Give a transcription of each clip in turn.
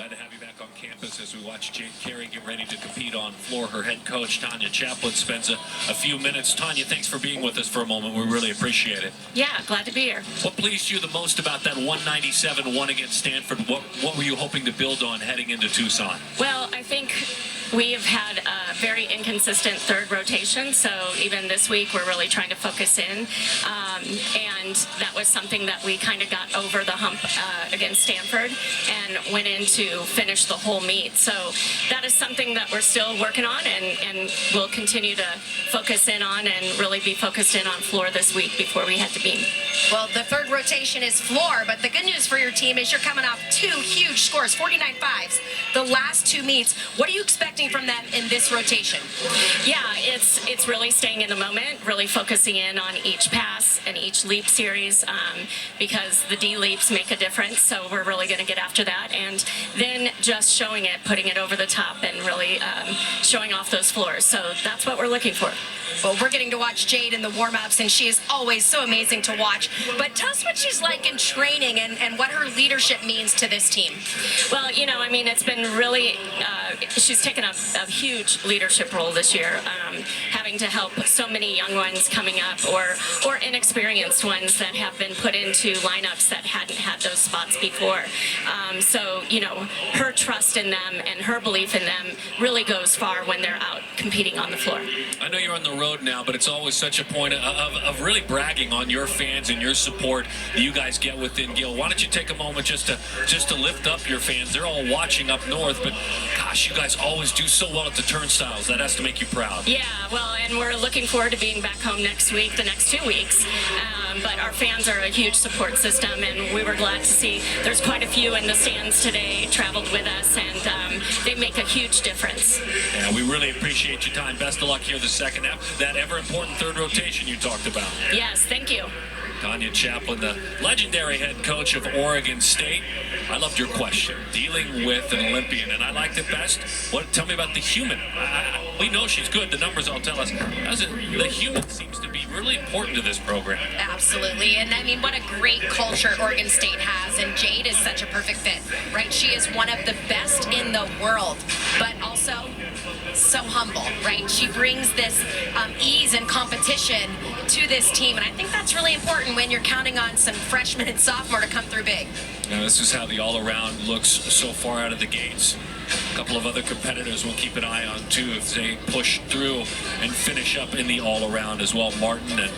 Glad to have you back on campus as we watch Jade Carey get ready to compete on floor. Her head coach, Tanya Chaplin, spends a few minutes. Tanya, thanks for being with us for a moment. We really appreciate it. Yeah, glad to be here. What pleased you the most about that 197 win against Stanford? What were you hoping to build on heading into Tucson? Well, I think we have had a very inconsistent third rotation, so even this week we're really trying to focus in, and that was something that we kind of got over the hump against Stanford and went in to finish the whole meet. So that is something that we're still working on and we'll continue to focus in on and really be focused in on floor this week before we head to beam. Well, the third rotation is floor, but the good news for your team is you're coming off two huge scores, 49.5s, the last two meets. What are you expecting from them in this rotation? Yeah, it's really staying in the moment, really focusing in on each pass and each leap series, because the D leaps make a difference, so we're really going to get after that, and then just showing it, putting it over the top, and really showing off those floors. So that's what we're looking for. Well, we're getting to watch Jade in the warm-ups, and she is always so amazing to watch. But tell us what she's like in training and what her leadership means to this team. Well, you know, I mean, it's been really, she's taken a huge leadership role this year, having to help so many young ones coming up or inexperienced ones that have been put into lineups that hadn't had those spots before. So, you know, her trust in them and her belief in them really goes far when they're out competing on the floor. I know you're on the road now, but it's always such a point of really bragging on your fans and your support that you guys get within Gill. Why don't you take a moment just to lift up your fans? They're all watching up north, but gosh, you guys always do so well at the turnstiles. That has to make you proud. Yeah, well, and we're looking forward to being back home next week, the next 2 weeks. But our fans are a huge support system, and we were glad to see there's quite a few in the stands today, traveled with us, and they make a huge difference. Yeah, we really appreciate your time. Best of luck here the second half. That ever-important third rotation you talked about. Yes, thank you. Tanya Chaplin, the legendary head coach of Oregon State. I loved your question, dealing with an Olympian, and I liked it best. Tell me about the human. We know she's good. The numbers all tell us. The human seems to be really important to this program. Absolutely, and I mean, what a great culture Oregon State has, and Jade is such a perfect fit, right? She is one of the best in the world, but also so humble, right? She brings this ease and competition to this team, and I think that's really important when you're counting on some freshmen and sophomore to come through big. Now, this is how the all-around looks so far out of the gates. A couple of other competitors we'll keep an eye on, too, if they push through and finish up in the all-around as well. Martin and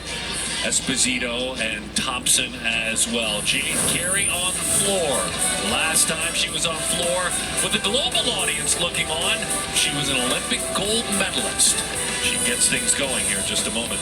Esposito and Thompson as well. Jade Carey on the floor. Last time she was on floor with a global audience looking on, she was an Olympic gold medalist. She gets things going here in just a moment.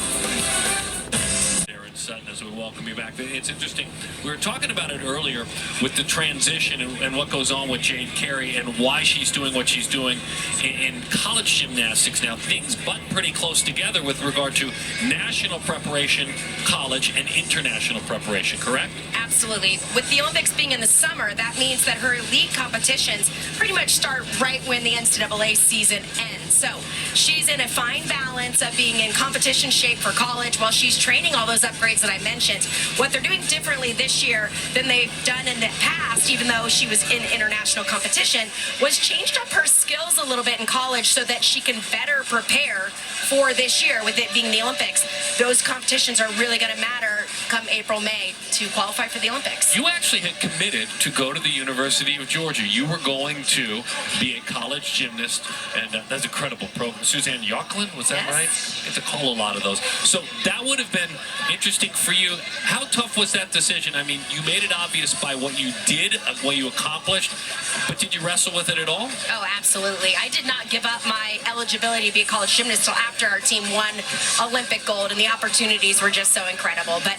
Sutton, as we welcome you back. It's interesting. We were talking about it earlier with the transition and what goes on with Jade Carey and why she's doing what she's doing in college gymnastics now. Things butt pretty close together with regard to national preparation, college, and international preparation, correct? Absolutely. With the Olympics being in the summer, that means that her elite competitions pretty much start right when the NCAA season ends. So she's in a fine balance of being in competition shape for college while she's training all those upgrades that I mentioned. What they're doing differently this year than they've done in the past, even though she was in international competition, was changed up her skills a little bit in college so that she can better prepare for this year with it being the Olympics. Those competitions are really going to matter come April, May to qualify for the Olympics. You actually had committed to go to the University of Georgia. You were going to be a college gymnast, and that's an incredible program. Suzanne Yocklin, was that right? I get to call a lot of those. So that would have been interesting for you. How tough was that decision? I mean, you made it obvious by what you did, what you accomplished, but did you wrestle with it at all? Oh, absolutely. I did not give up my eligibility to be a college gymnast until after our team won Olympic gold, and the opportunities were just so incredible. But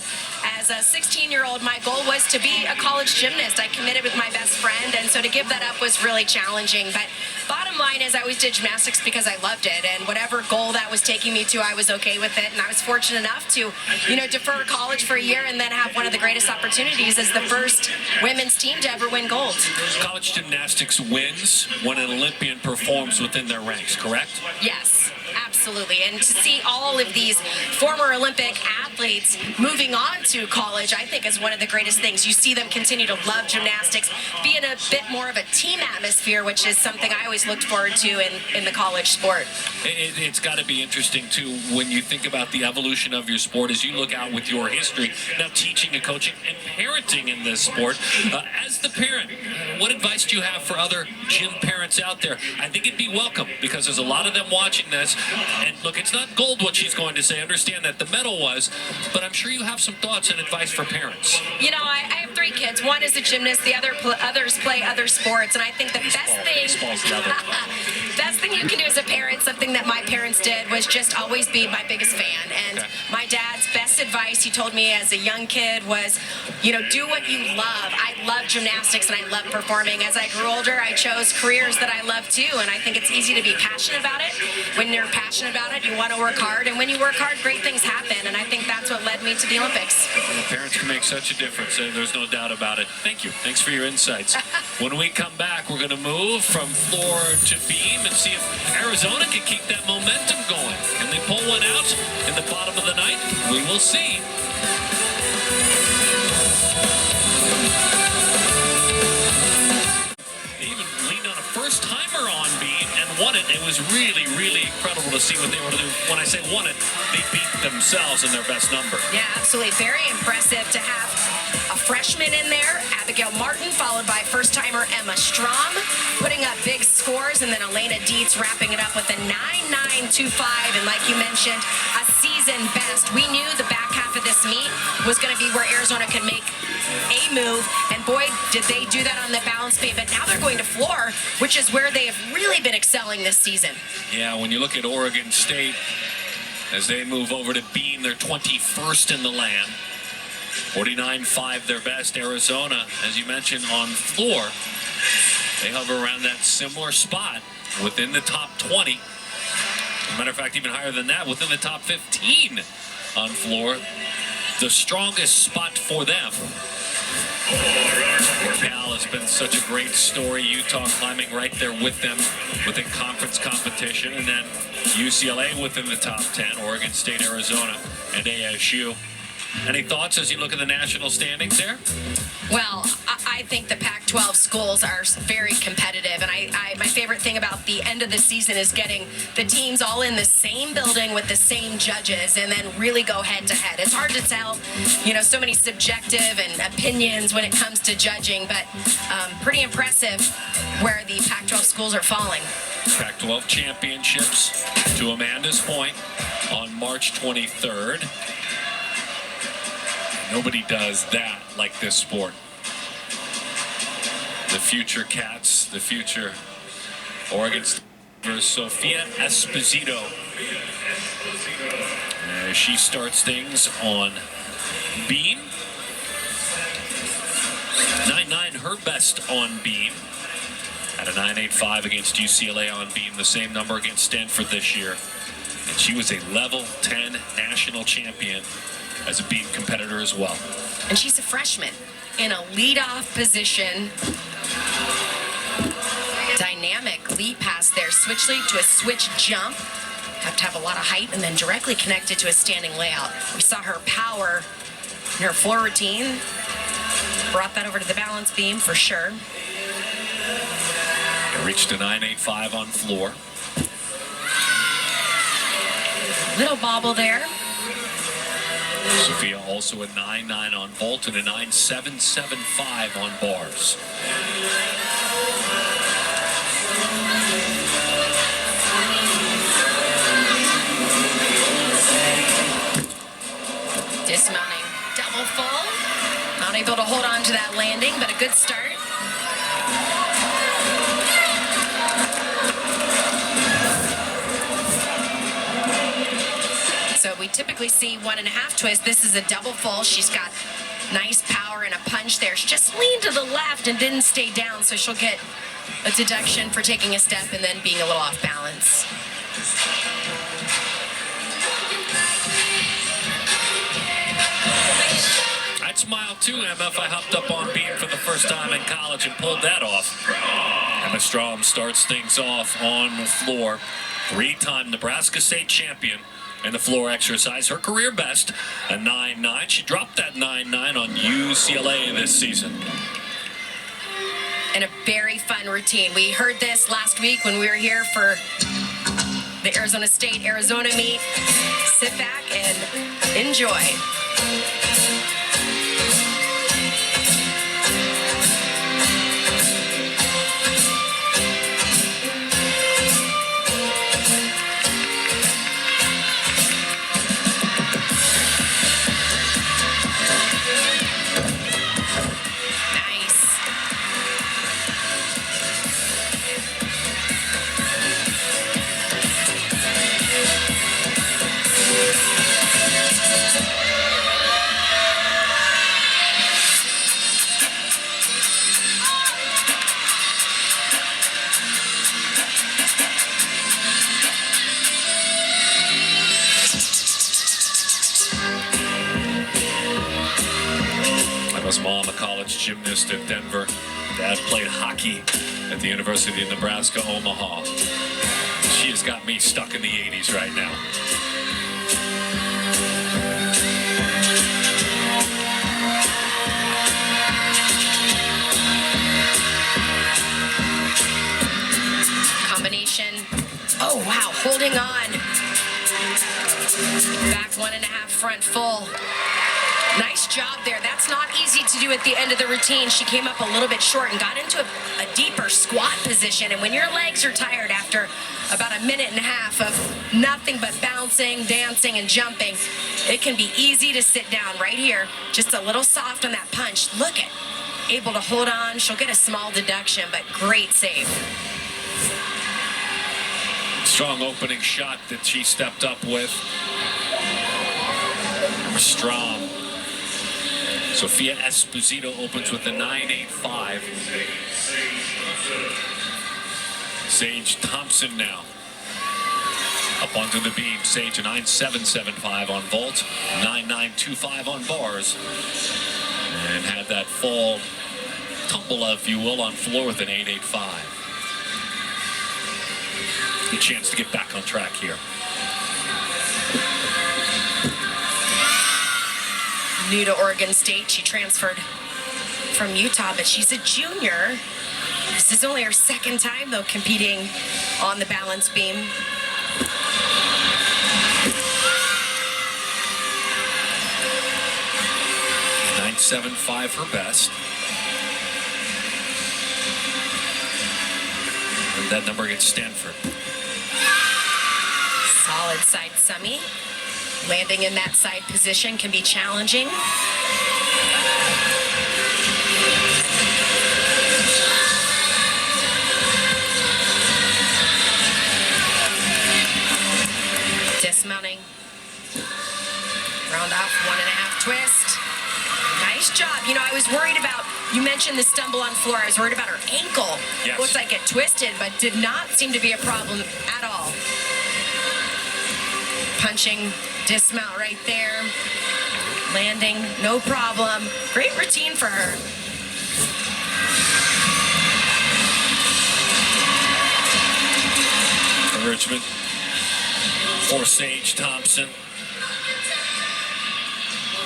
as a 16-year-old, my goal was to be a college gymnast. I committed with my best friend, and so to give that up was really challenging. But bottom line is I always did gymnastics because I loved it, and whatever goal that was taking me to, I was okay with it. And I was fortunate enough to, defer college for a year and then have one of the greatest opportunities as the first women's team to ever win gold. College gymnastics wins when an Olympian performs within their ranks, correct? Yes, absolutely. And to see all of these former Olympic athletes athletes moving on to college, I think, is one of the greatest things. You see them continue to love gymnastics, be in a bit more of a team atmosphere, which is something I always looked forward to in the college sport. It's got to be interesting, too, when you think about the evolution of your sport as you look out with your history, now teaching and coaching and parenting in this sport. As the parent, what advice do you have for other gym parents out there? I think it'd be welcome because there's a lot of them watching this. And look, it's not gold what she's going to say. Understand that the medal was, but I'm sure you have some thoughts and advice for parents. You know, I have 3 kids. One is a gymnast. The others play other sports. And I think the Baseball's the other. best thing you can do as a parent, something that my parents did, was just always be my biggest fan. And my dad's best advice, he told me as a young kid, was, you know, do what you love. I love gymnastics and I love performing. As I grew older, I chose careers that I love too. And I think it's easy to be passionate about it. When you're passionate about it, you want to work hard. And when you work hard, great things happen. And I think that's what led me to the Olympics. Parents can make such a difference. There's no doubt about it. Thank you. Thanks for your insights. When we come back, we're going to move from floor to beam and see if Arizona can keep that momentum going. Can they pull one out in the bottom of the ninth? We will see. They even leaned on a first-timer on beam and won it. It was really, really incredible to see what they were able to do. When I say won it, they beat themselves in their best number. Yeah, absolutely. Very impressive to have a freshman in there, Abigail Martin, followed by first-timer Emma Strom, putting up big scores, and then Elena Dietz wrapping it up with a 9.925, and like you mentioned, a season best. We knew the back half of this meet was going to be where Arizona could make a move, and boy, did they do that on the balance beam. But now they're going to floor, which is where they have really been excelling this season. Yeah, when you look at Oregon State, as they move over to beam, they're 21st in the land. 49.5 their best. Arizona, as you mentioned, on floor, they hover around that similar spot within the top 20. As a matter of fact, even higher than that, within the top 15 on floor. The strongest spot for them. Cal has been such a great story. Utah climbing right there with them within conference competition. And then UCLA within the top 10, Oregon State, Arizona, and ASU. Any thoughts as you look at the national standings there? Well, I think the Pac-12 schools are very competitive, and my favorite thing about the end of the season is getting the teams all in the same building with the same judges and then really go head-to-head. It's hard to tell, you know, so many subjective and opinions when it comes to judging, but pretty impressive where the Pac-12 schools are falling. Pac-12 championships, to Amanda's point, on March 23rd. Nobody does that like this sport. The future Cats, the future Oregon State versus Sophia Esposito. She starts things on beam. 9.9 her best on beam. At a 9.85 against UCLA on beam, the same number against Stanford this year. And she was a level 10 national champion as a beam competitor as well. And she's a freshman in a leadoff position. Dynamic lead pass there. Switch lead to a switch jump. Have to have a lot of height and then directly connected to a standing layout. We saw her power in her floor routine. Brought that over to the balance beam for sure. It reached a 9.85 on floor. Little bobble there. Sophia also a 9.9 on vault and a 9.775 on bars. Dismounting double full. Not able to hold on to that landing, but a good start. So we typically see 1.5 twist. This is a double full. She's got nice power and a punch there. She just leaned to the left and didn't stay down, so she'll get a deduction for taking a step and then being a little off balance. I'd smile too, Emma, if I hopped up on beam for the first time in college and pulled that off. Emma Strom starts things off on the floor. 3-time Nebraska State champion, in the floor exercise. Her career best, a 9.9. She dropped that 9.9 on UCLA this season. And a very fun routine. We heard this last week when we were here for the Arizona State-Arizona meet. Sit back and enjoy. Mom, a college gymnast at Denver. Dad played hockey at the University of Nebraska, Omaha. She has got me stuck in the 80s right now. Combination. Oh, wow. Holding on. Back 1.5, front full. Nice job there. That's not easy to do at the end of the routine. She came up a little bit short and got into a deeper squat position. And when your legs are tired after about 1.5 minutes of nothing but bouncing, dancing, and jumping, it can be easy to sit down right here. Just a little soft on that punch. Look at, able to hold on. She'll get a small deduction, but great save. Strong opening shot that she stepped up with. Strong. Sophia Esposito opens with the 9.85. Sage Thompson now up onto the beam. Sage a 9.775 on vault, 9.925 on bars, and had that fall tumble, if you will, on floor with an 8.85. Good chance to get back on track here. New to Oregon State. She transferred from Utah, but she's a junior. This is only her second time, though, competing on the balance beam. .975 her best. And that number gets Stanford. Solid side semi. Landing in that side position can be challenging. Dismounting. Round off, 1.5 twist. Nice job. You know, I was worried about, you mentioned the stumble on floor. I was worried about her ankle. Yes. Looks like it twisted, but did not seem to be a problem at all. Punching, dismount right there. Landing, no problem. Great routine for her. Encouragement for Sage Thompson.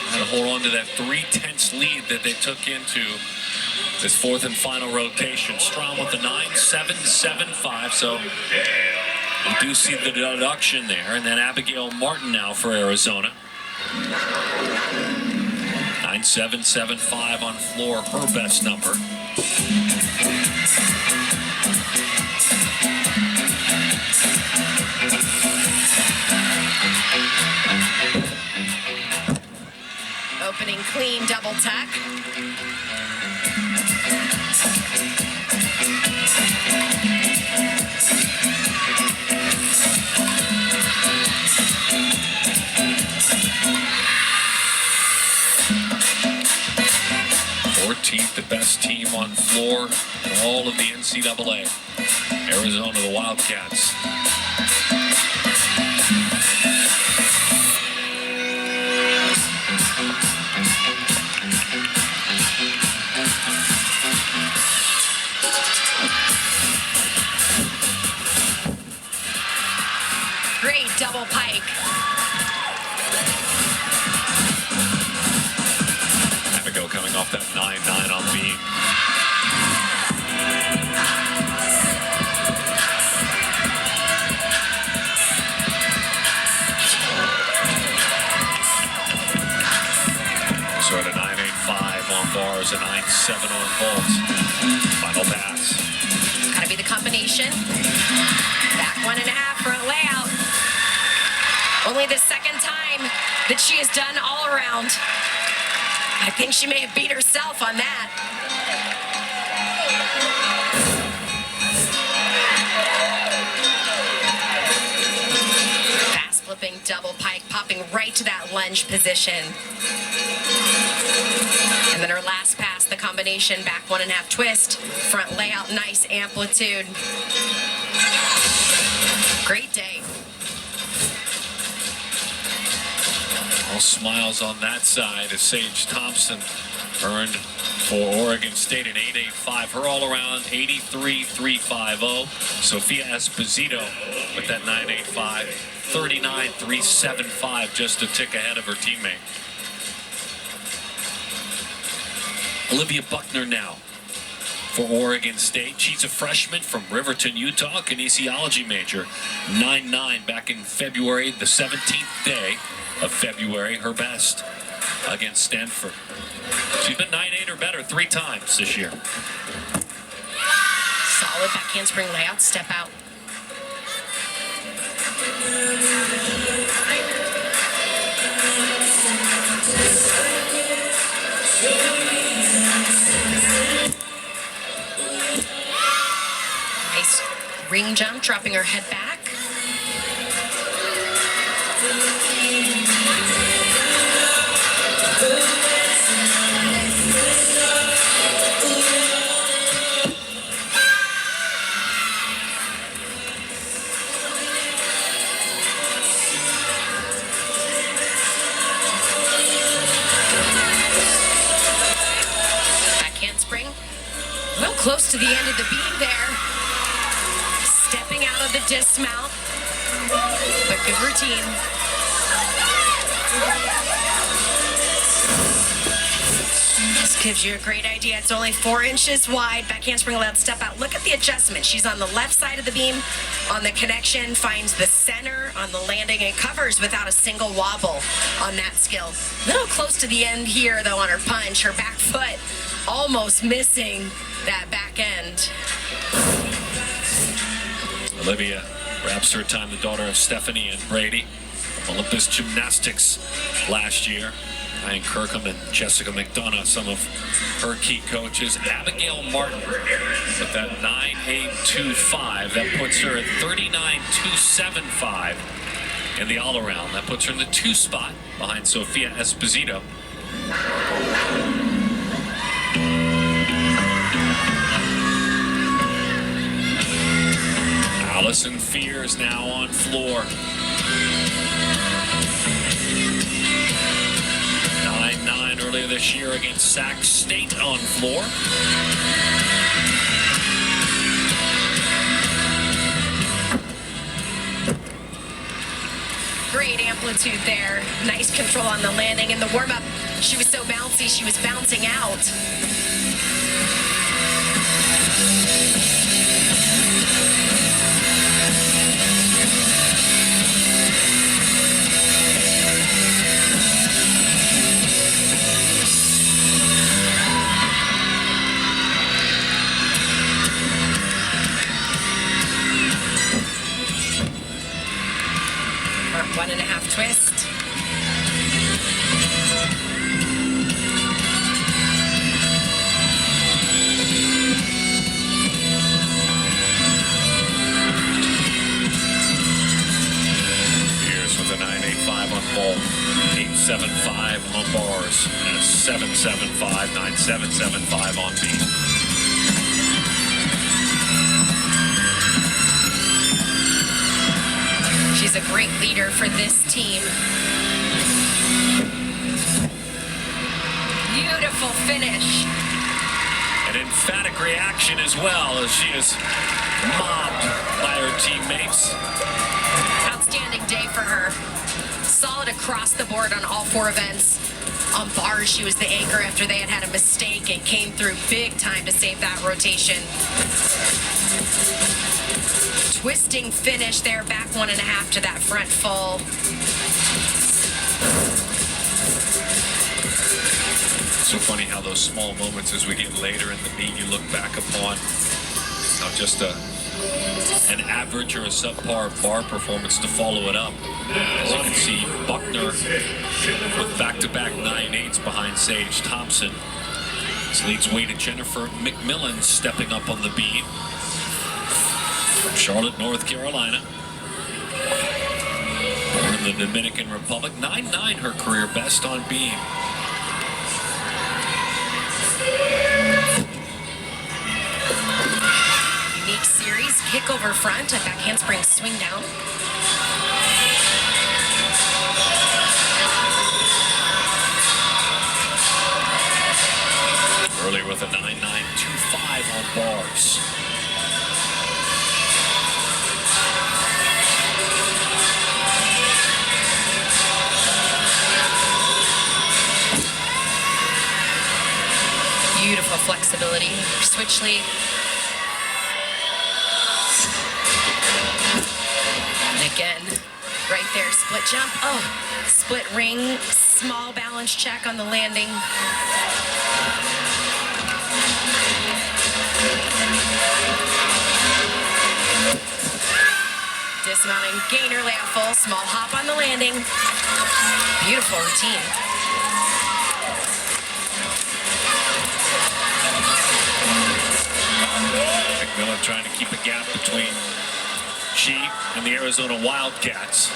Had to hold on to that 3/10 lead that they took into this fourth and final rotation. Strom with the 9.775, so we do see the deduction there. And then Abigail Martin now for Arizona. 9.775 on floor, her best number. Opening clean double tuck. The best team on floor in all of the NCAA. Arizona, the Wildcats. Great Great double pike. Abigail coming off that 9-9 on beam. So at a 9.85 on bars, a 9.7 on vaults. Final pass. Gotta be the combination. Back 1.5, front layout. Only the second time that she has done all around. I think she may have beat herself on that. Fast flipping double pike, popping right to that lunge position. And then her last pass, the combination, back 1.5 twist, front layout, nice amplitude. Great day. All smiles on that side as Sage Thompson earned for Oregon State an 8.85. Her all-around 83.350. Sophia Esposito with that 9.85. 39.375, just a tick ahead of her teammate. Olivia Buckner now for Oregon State. She's a freshman from Riverton, Utah, kinesiology major. 9.9 back in February, the 17th day of February, her best against Stanford. She's been 9.8 or better 3 times this year. Solid back handspring layout, step out. Nice ring jump, dropping her head back. Close to the end of the beam there. Stepping out of the dismount. But good routine. This gives you a great idea. It's only 4 inches wide. Back handspring allowed step out. Look at the adjustment. She's on the left side of the beam. On the connection, finds the center on the landing and covers without a single wobble on that skill. A little close to the end here, though, on her punch. Her back foot almost missing that back end. Olivia wraps her time, the daughter of Stephanie and Brady. Olympus Gymnastics last year. Ryan Kirkham and Jessica McDonough, some of her key coaches. Abigail Martin with that 9.825. That puts her at 39.275 in the all-around. That puts her in the 2 spot behind Sophia Esposito. Allison Fears now on floor. 9.9 earlier this year against Sac State on floor. Great amplitude there. Nice control on the landing. In the warm-up, she was so bouncy, she was bouncing out. Front 1.5 twist. Here's with a 9.85 on ball, 8.75 on bars, and a 7.75, 9.775 on beat. She's a great leader for this team. Beautiful finish. An emphatic reaction as well as she is mobbed by her teammates. Outstanding day for her. Solid across the board on all 4 events. On bars, she was the anchor after they had a mistake and came through big time to save that rotation. Twisting finish there, back 1.5 to that front full. So funny how those small moments as we get later in the meet you look back upon how just an average or a subpar bar performance to follow it up. As you can see, Buckner with back-to-back 9.8s behind Sage Thompson. This leads way to Jennifer McMillan stepping up on the beam from Charlotte, North Carolina. Born in the Dominican Republic, 9.9 her career best on beam. Unique series, kick over front, a back handspring swing down. Earlier with a 9.925 on bars. Beautiful flexibility. Switch lead. And again, right there, split jump. Oh, split ring, small balance check on the landing. Dismounting, gainer, layout full, small hop on the landing. Beautiful routine. McMillan trying to keep a gap between she and the Arizona Wildcats.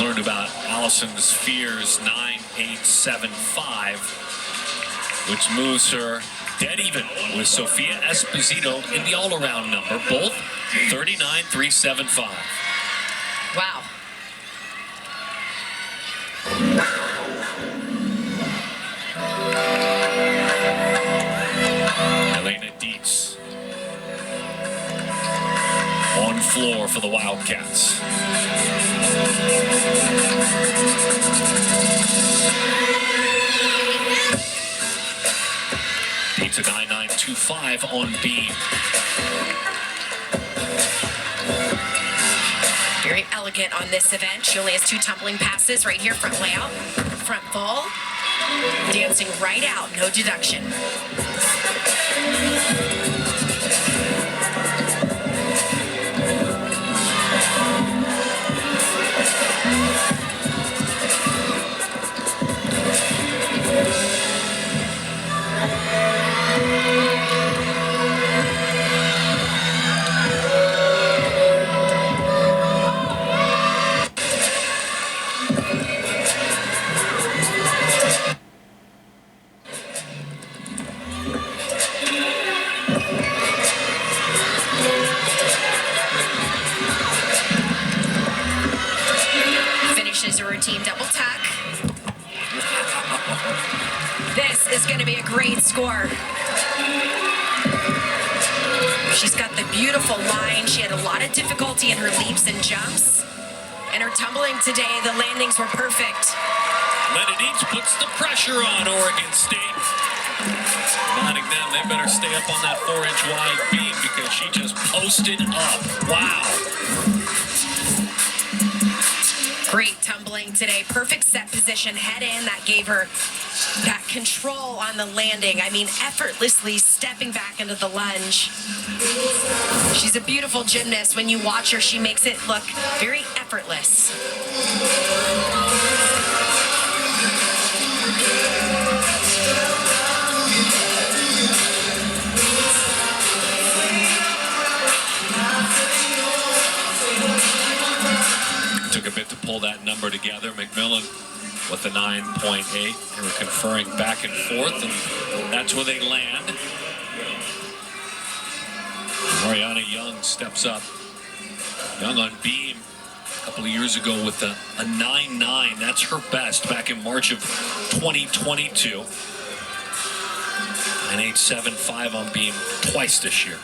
Learned about Allison Sphere's 9.875, which moves her dead even with Sophia Esposito in the all-around number, both 39.375. Wow. Elena Dietz on floor for the Wildcats. Dietz a 9.925 on beam. Very elegant on this event. She only has 2 tumbling passes right here, front layout, front full. Dancing right out, no deduction. Finishes a routine double tuck. This is going to be a great score. She's got the beautiful line. She had a lot of difficulty in her leaps and jumps. And her tumbling today, the landings were perfect. Lenadich puts the pressure on Oregon State. Reminding them they better stay up on that 4-inch wide beam because she just posted up. Wow. Great tumbling today. Perfect set position, head in. That gave her that control on the landing. I mean, effortlessly stepping back into the lunge. She's a beautiful gymnast. When you watch her, she makes it look very effortless. Took a bit to pull that number together. McMillan with the 9.8. They were conferring back and forth, and that's where they land. Mariana Young steps up. Young on beam a couple of years ago with a 9.9. That's her best back in March of 2022. 9.875 on beam twice this year.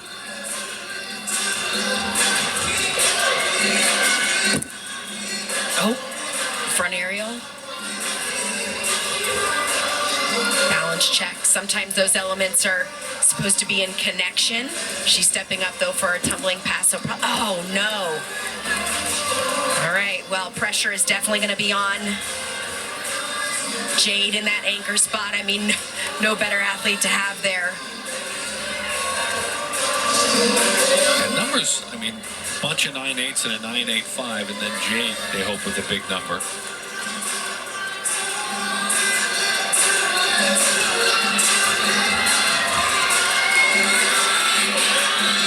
Oh, front aerial. Balance check. Sometimes those elements are supposed to be in connection. She's stepping up, though, for a tumbling pass. So oh, no. All right, well, pressure is definitely going to be on Jade in that anchor spot. I mean, no better athlete to have there. And numbers, I mean, bunch of 9.8s and a 9.85, and then Jade, they hope, with a big number.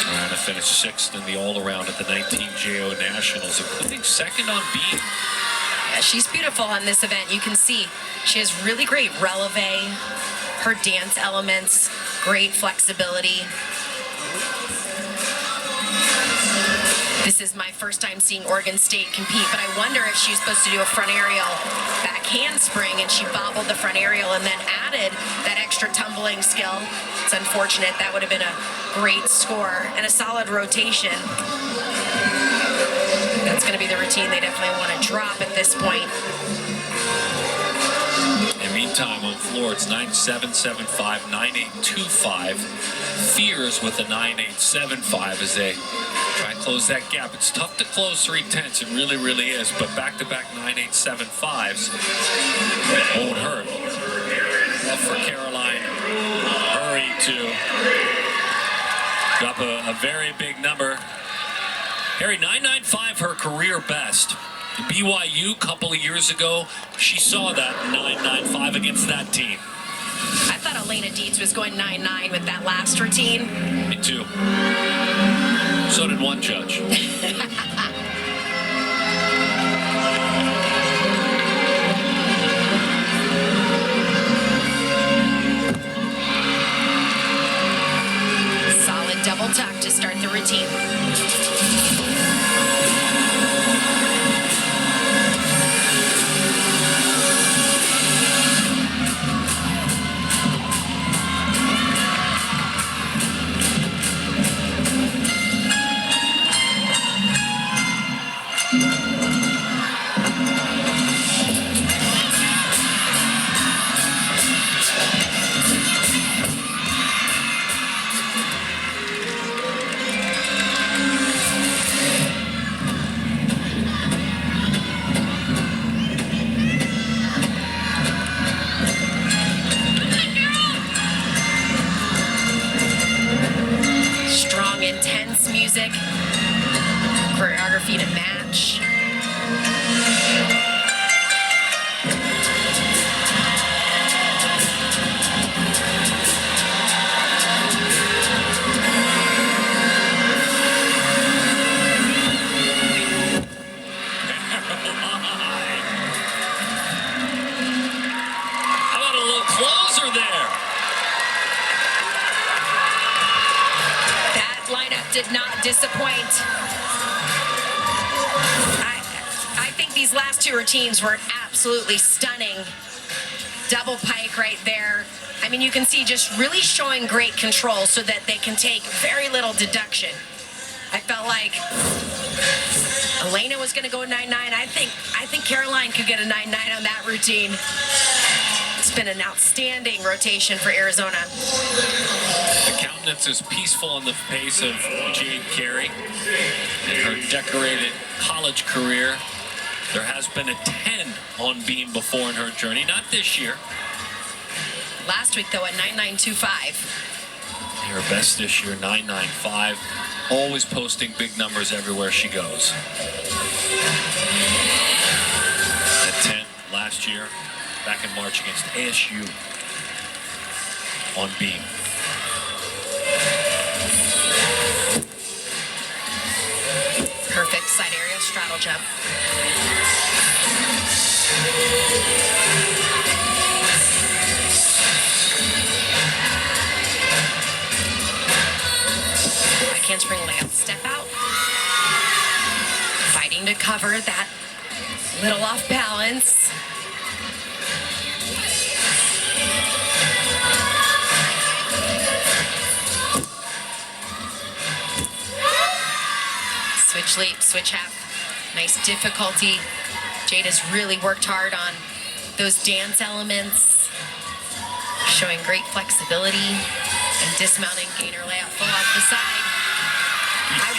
Trying to finish 6th in the all-around at the 19JO Nationals, including 2nd on beam. Yeah, she's beautiful on this event. You can see she has really great releve, her dance elements, great flexibility. This is my first time seeing Oregon State compete, but I wonder if she was supposed to do a front aerial back handspring and she bobbled the front aerial and then added that extra tumbling skill. It's unfortunate. That would have been a great score and a solid rotation. That's going to be the routine they definitely want to drop at this point. In the meantime, on floor, it's 9.775, 9.825. Fears with a 9.875 as they try and close that gap. It's tough to close 3/10s. It really, really is. But back-to-back 9.875s won't hurt. Love for Caroline. Hurry to drop a very big number. Harry, 9.95, her career best. BYU a couple of years ago, she saw that 9.95 against that team. I thought Elena Dietz was going 9.9 with that last routine. Me too. So did one judge. Solid double tuck to start the routine. Intense music, choreography to match. How about a little closer there? Lineup did not disappoint. I think these last two routines were absolutely stunning. Double pike right there. I mean, you can see just really showing great control so that they can take very little deduction. I felt like Elena was going to go 9.9. I think Caroline could get a 9.9 on that routine. It's been an outstanding rotation for Arizona. The countenance is peaceful in the face of Jade Carey. In her decorated college career, there has been a 10 on beam before in her journey. Not this year. Last week, though, a 9.925. Her best this year, 9.95. Always posting big numbers everywhere she goes. At 10 last year, back in March against ASU on beam. Perfect side area straddle jump. Back handspring layup, step out. Fighting to cover that little off balance. switch leap, switch half. Nice difficulty. Jade has really worked hard on those dance elements, showing great flexibility and dismounting gainer layout full off the side. I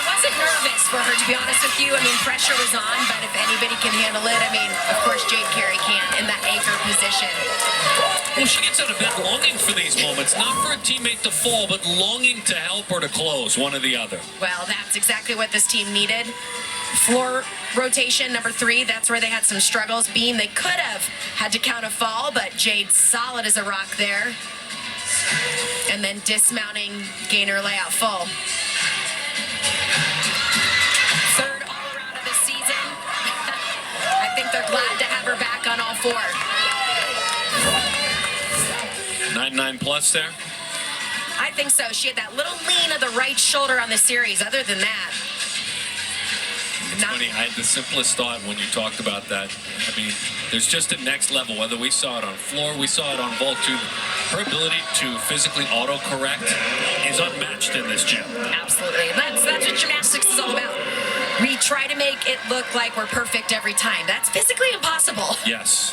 wasn't nervous for her, to be honest with you. I mean, pressure was on, but if anybody can handle it, I mean, of course, Jade Carey can in that anchor position. Well, she gets out of bed longing for these moments, not for a teammate to fall, but longing to help or to close, one or the other. Well, that's exactly what this team needed. Floor rotation number 3, that's where they had some struggles. Beam, they could have had to count a fall, but Jade solid as a rock there. And then dismounting gainer layout full. Third all-around of the season. I think they're glad to have her back on all 4. 9-9 plus there? I think so. She had that little lean of the right shoulder on the series. Other than that, it's funny, I had the simplest thought when you talked about that. I mean, there's just a next level, whether we saw it on floor, we saw it on vault tube. Her ability to physically auto-correct is unmatched in this gym. Absolutely. That's what gymnastics is all about. We try to make it look like we're perfect every time. That's physically impossible. Yes.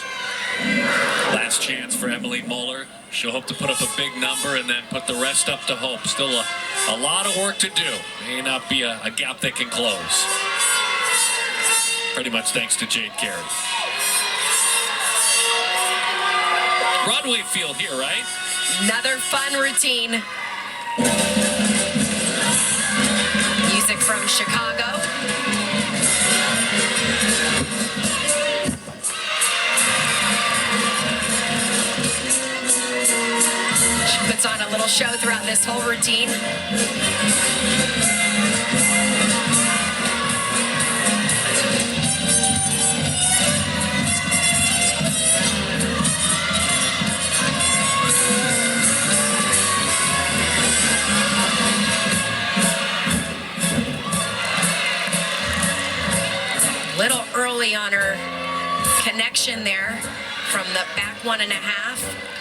Last chance for Emily Moeller. She'll hope to put up a big number and then put the rest up to hope. Still a lot of work to do. May not be a gap that can close. Pretty much thanks to Jade Carey. Broadway feel here, right? Another fun routine. Music from Chicago. She puts on a little show throughout this whole routine. Little early on her connection there from the back 1.5.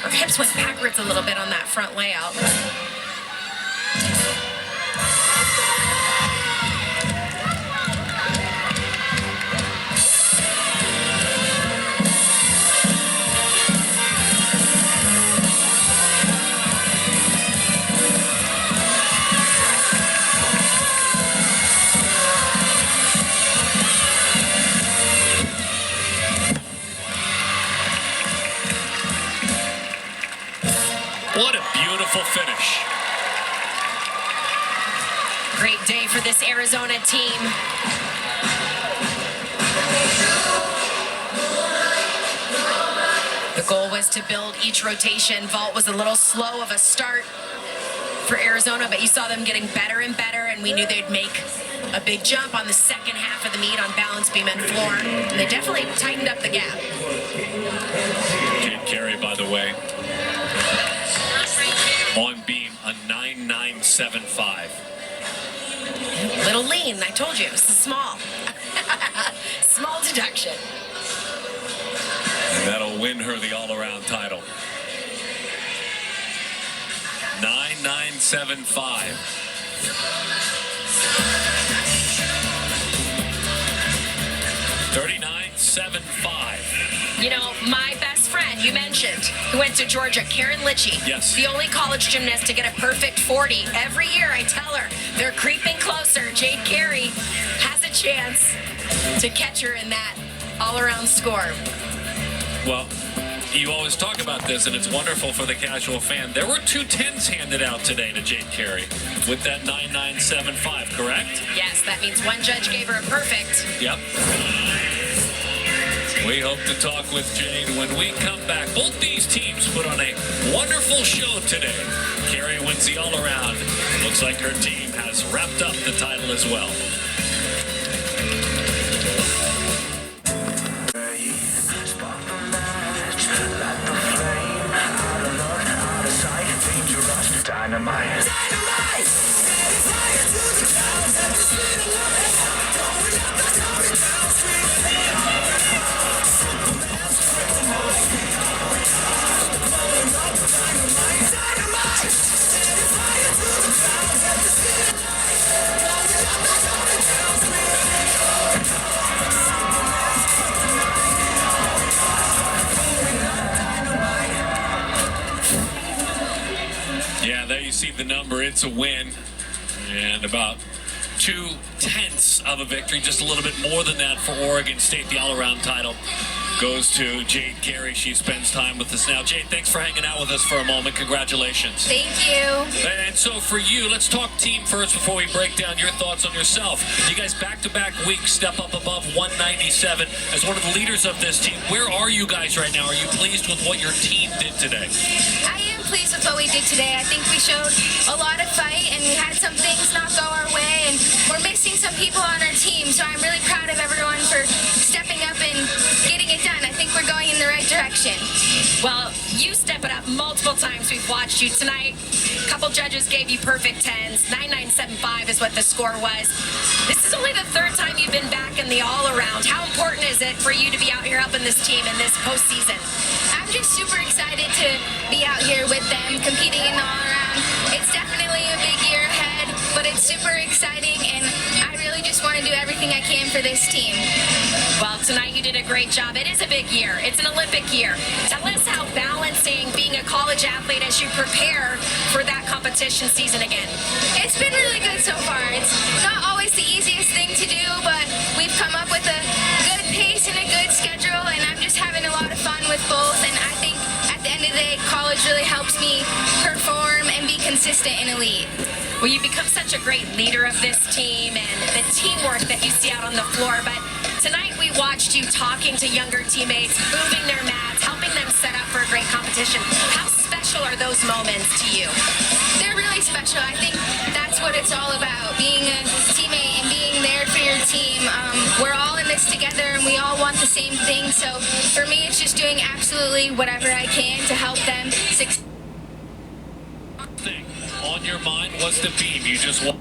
Her hips went backwards a little bit on that front layout. What a beautiful finish. Great day for this Arizona team. The goal was to build each rotation. Vault was a little slow of a start for Arizona, but you saw them getting better and better, and we knew they'd make a big jump on the second half of the meet on balance beam and floor. And they definitely tightened up the gap. Jade Carey, by the way, on beam, a 9.975. Little lean, I told you, it was small. Small deduction. And that'll win her the all-around title. 9.975. 39.75. You know, my best friend, you mentioned, who went to Georgia, Karen Litchie. Yes. The only college gymnast to get a perfect 40. Every year I tell her, they're creeping closer. Jade Carey has a chance to catch her in that all-around score. Well, you always talk about this, and it's wonderful for the casual fan. There were 2 10s handed out today to Jade Carey with that 9.975, correct? Yes, that means one judge gave her a perfect. Yep. We hope to talk with Jade when we come back. Both these teams put on a wonderful show today. Carey wins the all-around. Looks like her team has wrapped up the title as well. Dynamite. Dynamite! Fire to the clouds at the speed of light. Going up the going down, screaming Superman's kryptonite. Blowing up dynamite. Dynamite! Fire to the clouds at the speed of light. Going up the going down. you see the number, it's a win. And about 2/10 of a victory, just a little bit more than that for Oregon State. The all-around title goes to Jade Carey. She spends time with us now. Jade, thanks for hanging out with us for a moment. Congratulations. Thank you. And so for you, let's talk team first before we break down your thoughts on yourself. You guys back-to-back weeks step up above 197 as one of the leaders of this team. Where are you guys right now? Are you pleased with what your team did today? I am pleased with what we did today. I think we showed a lot of fight and we had some things not go our way, and we're missing some people on our team, so I'm really proud of everyone for stepping up and getting it done. I think we're going in the right direction. Well, you step it up multiple times. We've watched you tonight. A couple judges gave you perfect 10s. 9975 is what the score was. This is only the third time you've been back in the all-around. How important is it for you to be out here helping this team in this postseason? I'm just super excited to be out here with them, competing in the all-around. It's definitely a big year ahead, but it's super exciting, and I really just want to do everything I can for this team. Well, tonight you did a great job. It is a big year. It's an Olympic year. Tell us how balancing being a college athlete as you prepare for that competition season again. It's been really good so far. It's not always the easiest thing to do, but we've come up with a good pace and a good schedule, and I'm just having a lot of fun with both, and I think at the end of the day, college really helps me perform and be consistent and elite. Well, you become such a great leader of this team and the teamwork that you see out on the floor, but tonight we watched you talking to younger teammates, moving their mats, helping them set up for a great competition. How special are those moments to you? They're really special. I think that's what it's all about, being a teammate and being there for your team. We're all in this together and we all want the same thing, so for me it's just doing absolutely whatever I can to help them succeed. Thing on your mind was the beam. You just want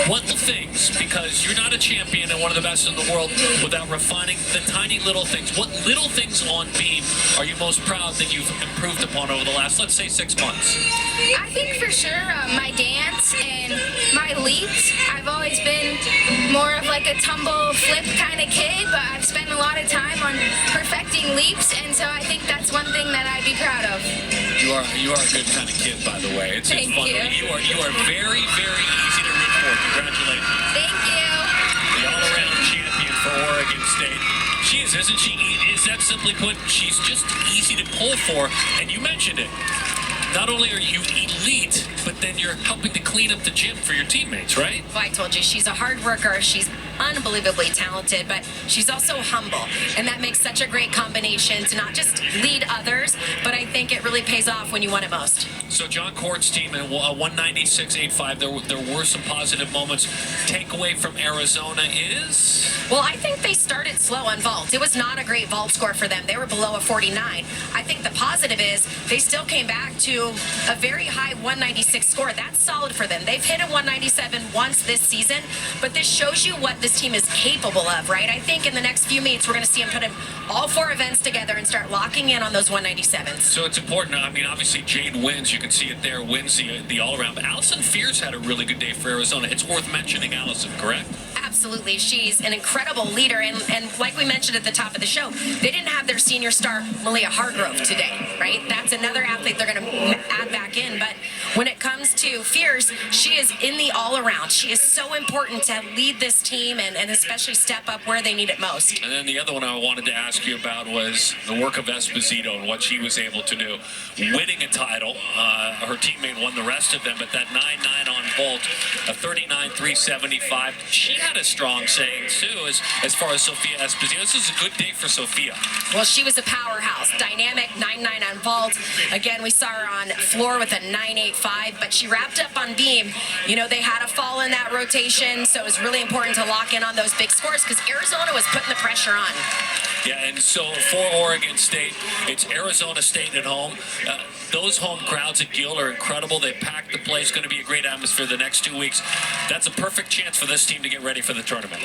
what little things, because you're not a champion and one of the best in the world without refining the tiny little things. What little things on beam are you most proud that you've improved upon over the last, let's say, 6 months? I think for sure my dance and my leaps. I've always been more of like a tumble flip kind of kid, but I've spent a lot of time on perfecting leaps, and so I think that's one thing that I'd be proud of. You are a good kind of kid, by the way. It's Thank fun. you. You are very, very easy to root for. Congratulations. Thank you. The all-around champion for Oregon State. She is, isn't she? Is that simply put, she's just easy to pull for, and you mentioned it. Not only are you elite, but then you're helping to clean up the gym for your teammates, right? Well, I told you, she's a hard worker. She's unbelievably talented, but she's also humble. And that makes such a great combination to not just lead others, but I think it really pays off when you want it most. So John Court's team at 196.85, there were some positive moments. Takeaway from Arizona is? Well, I think they started slow on vault. It was not a great vault score for them. They were below a 49. I think the positive is they still came back to a very high 196 score. That's solid for them. They've hit a 197 once this season, but this shows you what this team is capable of, right? I think in the next few meets, we're going to see them put in all 4 events together and start locking in on those 197s. So it's important. I mean, obviously, Jade wins. You can see it there, wins the all-around. But Allison Fierce had a really good day for Arizona. It's worth mentioning Allison, correct? Absolutely. She's an incredible leader. And like we mentioned at the top of the show, they didn't have their senior star, Malia Hargrove, today, right? That's another athlete they're going to add back in. But when it comes to Fierce, she is in the all-around. She is so important to lead this team and especially step up where they need it most. And then the other one I wanted to ask you about was the work of Esposito and what she was able to do. Winning a title. Her teammate won the rest of them, but that 9-9 on vault, a 39.375. She had a strong saying, too, as far as Sophia Esposito. This is a good day for Sophia. Well, she was a powerhouse. Dynamic 9-9 on vault. Again, we saw her on floor with a 9.85, but she wrapped up on beam. You know, they had a fall in that rotation, so it was really important to lock in on those big scores because Arizona was putting the pressure on. Yeah, and so for Oregon State, it's Arizona State at home. Those home crowds at Gill are incredible. They packed the place. Going to be a great atmosphere the next 2 weeks. That's a perfect chance for this team to get ready for the tournament.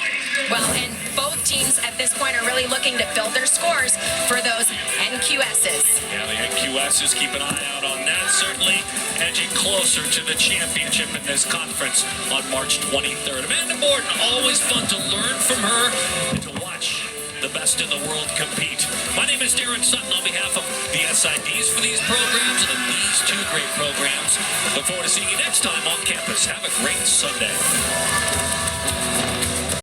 Well, and both teams at this point are really looking to build their scores for those NQSs. Yeah, the NQSs, keep an eye out on that. Certainly edging closer to the championship in this conference on March 23rd. Amanda Morton, always fun to learn from her and to watch the best in the world compete. My name is Darren Sutton on behalf of the SIDs for these programs and these two two great programs. Look forward to seeing you next time on campus. Have a great Sunday.